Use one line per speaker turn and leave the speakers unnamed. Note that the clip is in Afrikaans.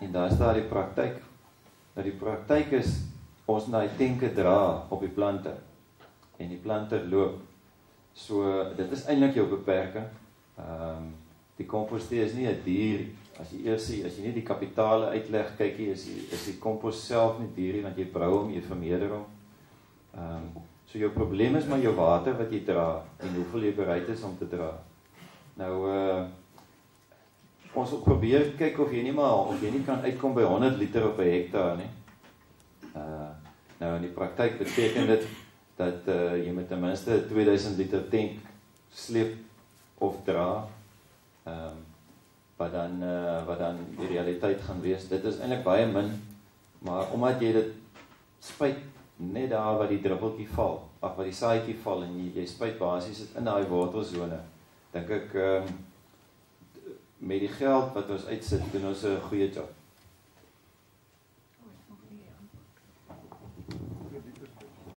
En daar is daar die praktyk. Nou die praktyk is, ons na die tenke dra op die plante, en die plante loop. So, dit is eintlik jou beperking. Die kompostee is nie 'n dier, as jy nie die kapitale uitleg kykie, is die kompos self nie dier, want jy brou hom, jy vermeerder hom. So jou probleem is maar jou water wat jy dra, en hoeveel jy bereid is om te dra. Nou, ons wil probeer kyk of jy nie kan uitkom by 100 liter op 'n hektaar nie. Nou in die praktyk beteken dit dat jy met ten minste 2000 liter tank sleep of dra, wat dan die realiteit gaan wees. Dit is eintlik baie min, maar omdat jy dit spuit net daar waar die druppeltjie val, of waar die saadjie val, en jy spuit basies dit in daai wortelsone, dink ek met die geld wat ons uitsit, doen ons 'n goeie job.